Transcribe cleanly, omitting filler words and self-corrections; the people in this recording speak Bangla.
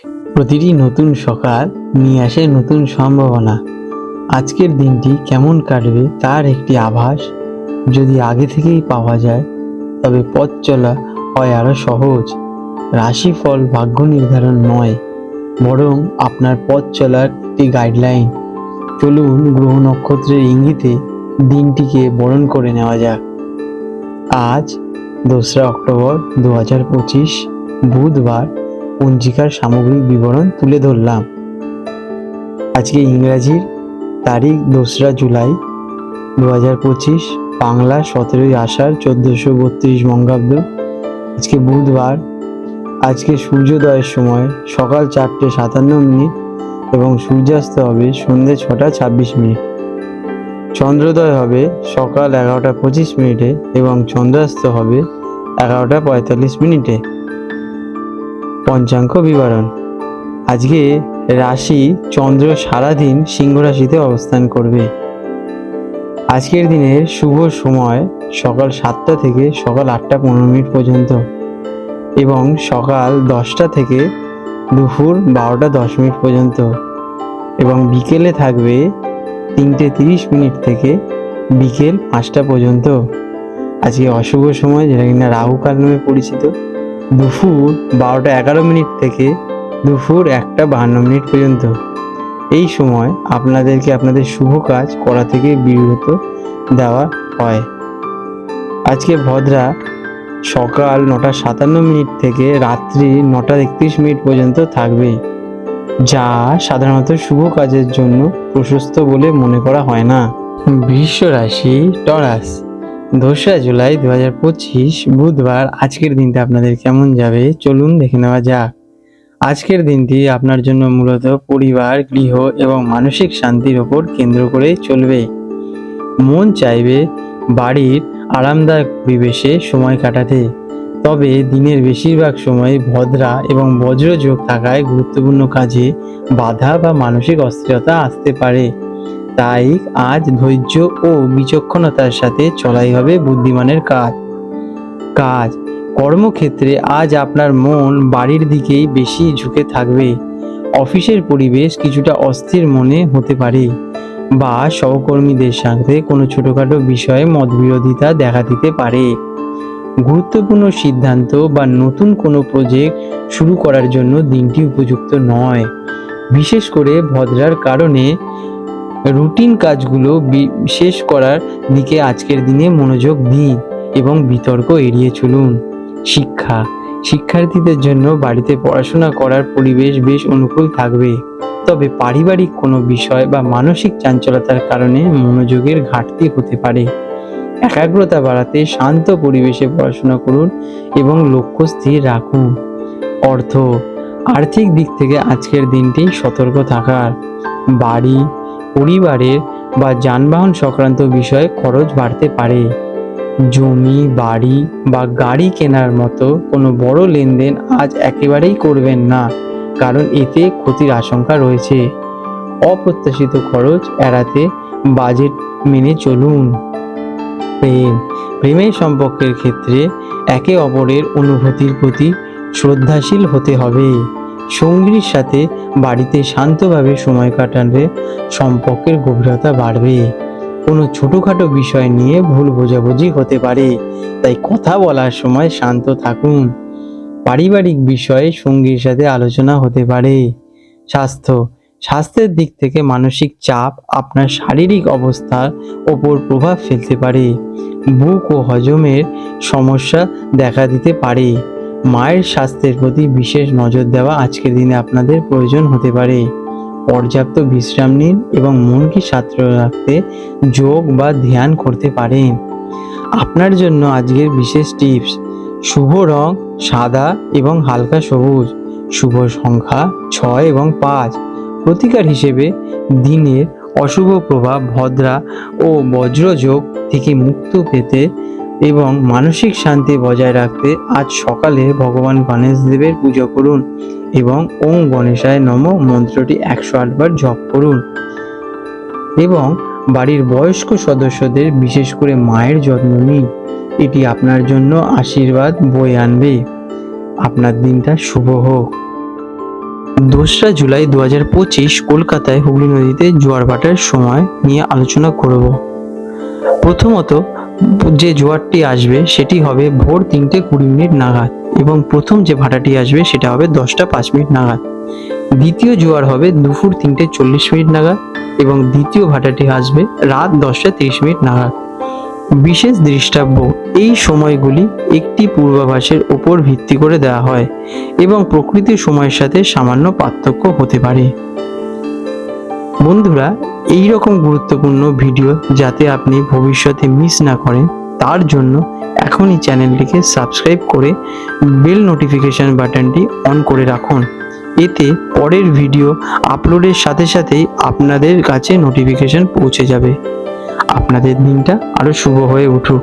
প্রতিটি নতুন সকাল নিয়ে আসে নতুন সম্ভাবনা। আজকের দিনটি কেমন কাটবে তার একটি আভাস যদি আগে থেকেই পাওয়া যায়, তবে পথ চলা হয় আরো সহজ। রাশিফল ভাগ্য নির্ধারণ নয়, বরং আপনার পথ চলার একটি গাইডলাইন। চলুন গ্রহ নক্ষত্রের ইঙ্গিতে দিনটিকে বরণ করে নেওয়া যাক। আজ 2রা অক্টোবর 2025, বুধবার। পঞ্জিকার সামগ্রিক বিবরণ তুলে ধরলাম। আজকে ইংরাজির তারিখ 2রা জুলাই 2025, বাংলা 17ই আষাঢ় 1432 বঙ্গাব্দ। আজকে বুধবার। আজকে সূর্যোদয়ের সময় সকাল 4:57 এবং সূর্যাস্ত হবে সন্ধ্যে 6:26। চন্দ্রোদয় হবে সকাল 11:25 এবং চন্দ্রাস্ত হবে 11:45। পঞ্চাঙ্গ বিবরণ। আজকে রাশি চন্দ্র সারাদিন সিংহ রাশিতে অবস্থান করবে। আজকের দিনের শুভ সময় সকাল 7টা থেকে সকাল 8:15 পর্যন্ত এবং সকাল 10টা থেকে দুপুর 12:10 পর্যন্ত এবং বিকেলে থাকবে 3:30 থেকে বিকেল 5টা পর্যন্ত। আজকে অশুভ সময়, যেটা কিনা রাহুকাল নামে পরিচিত, দুপুর 12:11 থেকে দুপুর 1:52 পর্যন্ত। এই সময় আপনাদেরকে আপনাদের শুভ কাজ করা থেকে বিরত দেওয়া হয়। আজকে ভদ্রা সকাল 9:57 থেকে রাত্রি 9:31 পর্যন্ত থাকবে, যা সাধারণত শুভ কাজের জন্য প্রশস্ত বলে মনে করা হয় না। বৃষ রাশি টরাস, 2রা জুলাই 2025, বুধবার। আজকের দিনটা আপনাদের কেমন যাবে চলুন দেখে নেওয়া যাক। আজকের দিনটি আপনার জন্য মূলত পরিবার, গৃহ এবং মানসিক শান্তির ওপর কেন্দ্র করে চলবে। মন চাইবে বাড়ির আরামদায়ক পরিবেশে সময় কাটাতে, তবে দিনের বেশিরভাগ সময় ভদ্রা এবং বজ্রযোগ থাকায় গুরুত্বপূর্ণ কাজে বাধা বা মানসিক অস্থিরতা আসতে পারে। তাই আজ ধৈর্য ও বিচক্ষণতার সাথে চলাই হবে বুদ্ধিমানের কাজ। কর্মক্ষেত্রে আজ আপনার মন বাড়ির দিকেই বেশি ঝুঁকে থাকবে। অফিসের পরিবেশ কিছুটা অস্থির মনে হতে পারে বা সহকর্মীদের সাথে কোনো ছোটখাটো বিষয়ে মতবিরোধিতা দেখা দিতে পারে। গুরুত্বপূর্ণ সিদ্ধান্ত বা নতুন কোনো প্রজেক্ট শুরু করার জন্য দিনটি উপযুক্ত নয়। বিশেষ করে ভদ্রার কারণে রুটিন কাজগুলো শেষ করার দিকে আজকের দিনে মনোযোগ দিন এবং বিতর্ক এড়িয়ে চলুন। শিক্ষার্থীদের জন্য বাড়িতে পড়াশোনা করার পরিবেশ বেশ অনুকূল থাকবে, তবে পারিবারিক কোনো বিষয় বা মানসিক চঞ্চলতার কারণে মনোযোগের ঘাটতি হতে পারে। একাগ্রতা বাড়াতে শান্ত পরিবেশে পড়াশোনা করুন এবং লক্ষ্য স্থির রাখুন। আর্থিক দিক থেকে আজকের দিনটি সতর্ক থাকার। বাড়ি, পরিবারের বা যানবাহন সংক্রান্ত বিষয়ে খরচ বাড়তে পারে। জমি, বাড়ি বা গাড়ি কেনার মতো কোনো বড় লেনদেন আজ একেবারেই করবেন না, কারণ এতে ক্ষতির আশঙ্কা রয়েছে। অপ্রত্যাশিত খরচ এড়াতে বাজেট মেনে চলুন। প্রেমের সম্পর্কের ক্ষেত্রে একে অপরের অনুভূতির প্রতি শ্রদ্ধাশীল হতে হবে। সঙ্গীর সাথে বাড়িতে শান্তভাবে সময় কাটালে সম্পর্কের গভীরতা বাড়বে। কোনো ছোটখাটো বিষয় নিয়ে ভুল বোঝাবুঝি হতে পারে, তাই কথা বলার সময় শান্ত থাকুন। পারিবারিক বিষয়ে সঙ্গীর সাথে আলোচনা হতে পারে। স্বাস্থ্যের দিক থেকে মানসিক চাপ আপনার শারীরিক অবস্থার ওপর প্রভাব ফেলতে পারে। বুক ও হজমের সমস্যা দেখা দিতে পারে। মায়ের স্বাস্থ্যের প্রতি বিশেষ নজর দেওয়া আজকের দিনে আপনাদের প্রয়োজন হতে পারে। পর্যাপ্ত বিশ্রাম নিন এবং মনকে শান্ত রাখতে যোগ বা ধ্যান করতে পারেন। আপনার জন্য আজকের বিশেষ টিপস: শুভ রং সাদা এবং হালকা সবুজ। শুভ সংখ্যা 6 এবং 5। প্রতিকার হিসেবে দিনের অশুভ প্রভাব ভদ্রা ও বজ্রযোগ থেকে মুক্ত পেতে এবং মানসিক শান্তি বজায় রাখতে আজ সকালে ভগবান গণেশ দেবের পুজো করুন এবং ওম গণেশায় নমঃ মন্ত্রটি 108 বার জপ করুন এবং বাড়ির বয়স্ক সদস্যদের, বিশেষ করে মায়ের যত্ন নিন। এটি আপনার জন্য আশীর্বাদ বয়ে আনবে। আপনার দিনটা শুভ হোক। 2রা জুলাই 2025 কলকাতায় হুগলি নদীতে জোয়ার ভাটার সময় নিয়ে আলোচনা করব। প্রথমত যে জোয়ারটি আসবে সেটি হবে ভোর 3:20 নাগাদ এবং প্রথম যে ভাটাটি আসবে সেটা হবে 10:05 নাগাদ। দ্বিতীয় জোয়ার হবে দুপুর 3:40 নাগাদ এবং দ্বিতীয় ভাটাটি আসবে রাত 10:30 নাগাদ। বিশেষ দৃষ্টাব্য, এই সময়গুলি একটি পূর্বাভাসের উপর ভিত্তি করে দেওয়া হয় এবং প্রকৃতির সময়ের সাথে সামান্য পার্থক্য হতে পারে। বন্ধুরা, এই রকম গুরুত্বপূর্ণ ভিডিও যাতে আপনি ভবিষ্যতে মিস না করেন তার জন্য এখনই চ্যানেলটিকে সাবস্ক্রাইব করে বেল নোটিফিকেশন বাটনটি অন করে রাখুন। এতে পরের ভিডিও আপলোডের সাথে সাথেই আপনাদের কাছে নোটিফিকেশন পৌঁছে যাবে। আপনাদের দিনটা আরো শুভ হয়ে উঠুক।